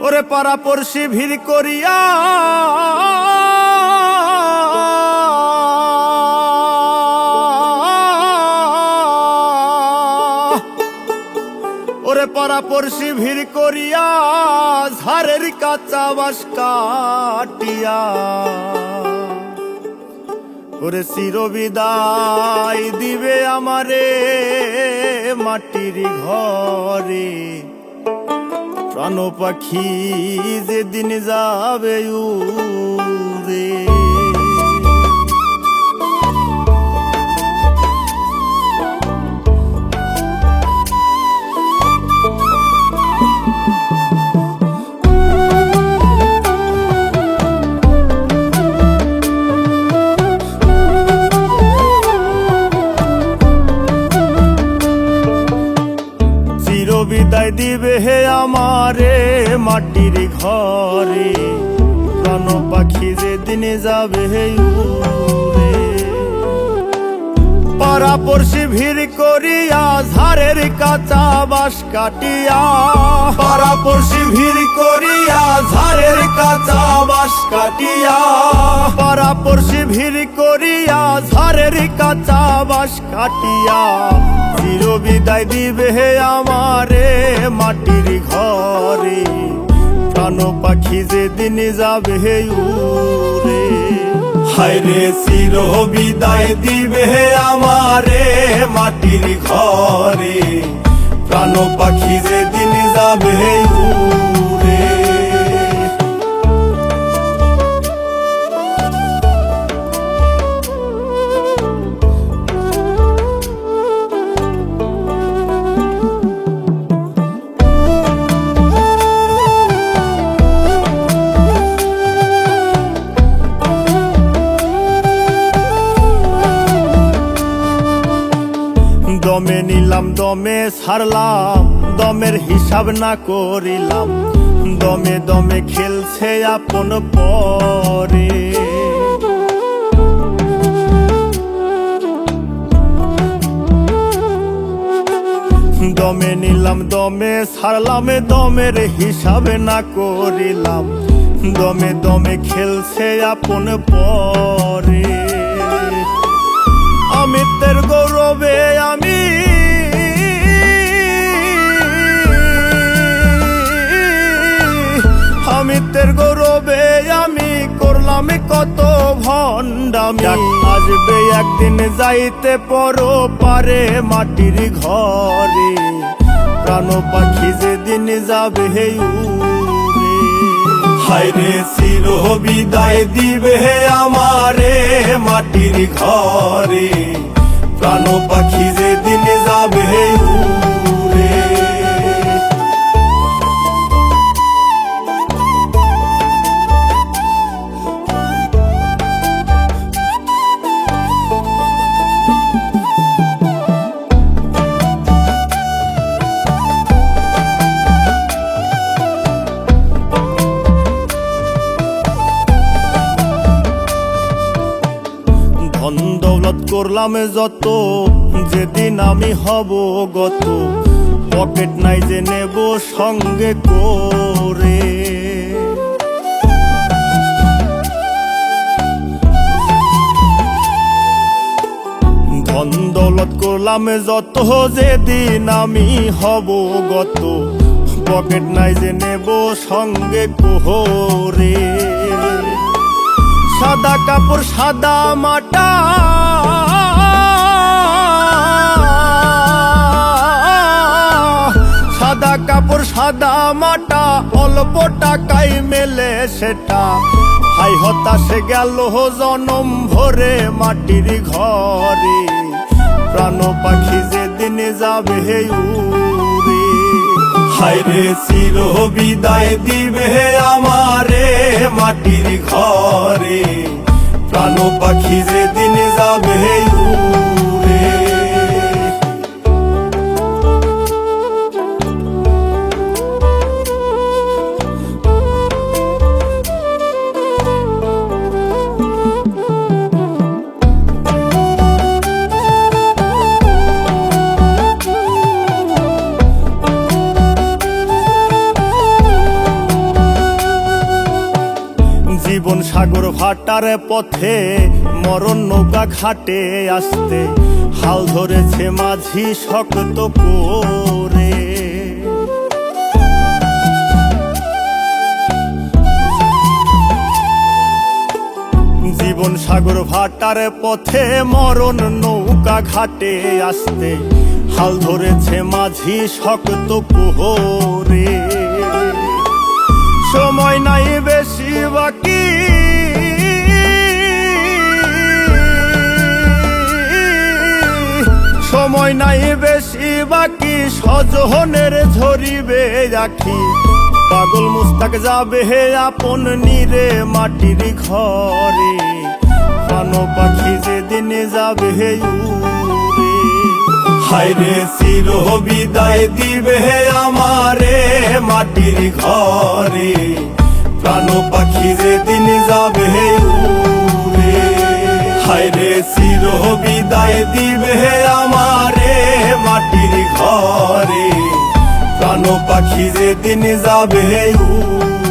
ওরে পাড়া পড়শি ভিড় করিয়া ওরে পাড়া পড়শি ভিড় করিয়া ঝাড়ের কাঁচা বাঁশ কাটিয়া ওরে চিরবিদায় দিবে আমারে মাটির ঘরে। প্রাণ পাখি যেদিন যাবে উড়ে। বিদায় দিবে হে আমারে মাটির ঘরে। প্রাণ পাখি যেদিন যাবে হে উড়ে। পাড়া পড়শি ভিড় করিয়া ঝাড়ের কাঁচা বাঁশ কাটিয়া। পাড়া পড়শি ভিড় করিয়া ঝাড়ের কাঁচা বাঁশ কাটিয়া। পাড়া পড়শি ভিড় করিয়া ঝাড়ের কাঁচা বাঁশ কাটিয়া চিরবিদায় দিবে হে আমারে মাটির ঘরে। প্রাণ পাখি যেদিন যাবে হে উড়ে। হায়রে চিরবিদায় দিবে হে আমারে মাটির ঘরে। প্রাণ পাখি যেদিন যাবে হে উড়ে। দমে নিলাম দমে ছাড়লাম, দমের হিসাব না করিলাম। দমে দমে খেলছে আপন পরে। দমে নিলাম দমে ছাড়লাম, দমের হিসাব না করিলাম। দমে দমে খেলছে আপন পরে। অমিতের গৌরবে আমি অমিতের গৌরবে আমি করলাম কত ভণ্ডামি। আসবে একদিন যাইতে পরো পারে মাটির ঘরে। প্রাণ পাখি যেদিন যাবে হে উড়ে। হায়রে চিরবিদায় দিবে হে আমারে মাটির ঘরে। প্রাণ পাখি যেদিন যাবে হে উড়ে। ধন দৌলত করলাম যত, যেদিন আমি হব গত। পকেট নাই যে নেব সঙ্গে করে। ধন দৌলত করলাম যত, যেদিন আমি হব গত। পকেট নাই যে নেব সঙ্গে করে। সাদা কাপড় সাদা মাটা, সাদা কাপড় সাদা মাটা। অল্প টাকায় মেলে সেটা। হাই হতাশে গেল জনম ভরে মাটির ঘরে। প্রাণ পাখি যেদিন যাবে হে উড়ে। হায়রে চিরবিদায় দিবে হে আমারে মাটির ঘরে। প্রাণ পাখি যেদিন যাবে হে উড়ে। জীবন সাগর ভাটার পথে মরণ নৌকা ঘাটে আসতে হাল ধরেছে মাঝি শক্ত করে। জীবন সাগর ভাটার পথে মরণ নৌকা ঘাটে আসতে হাল ধরেছে মাঝি শক্ত করে। সময় নাই বেশি বাকি, সময় নাই বেশি বাকি, সজনের ঝরিবে আখি। পাগল মুস্তাক যাবে হে আপন নিরে মাটির ঘরে, প্রাণ পাখি যেদিন যাবে হে উড়ে। হায়রে চির বিদায় দিবে হে আমারে মাটির ঘরে, প্রাণ পাখি যেদিন যাবে হে উড়ে। হায়রে চির বিদায় দিবে হে আমারে মাটির ঘরে, প্রাণ পাখি যেদিন যাবে উড়ে।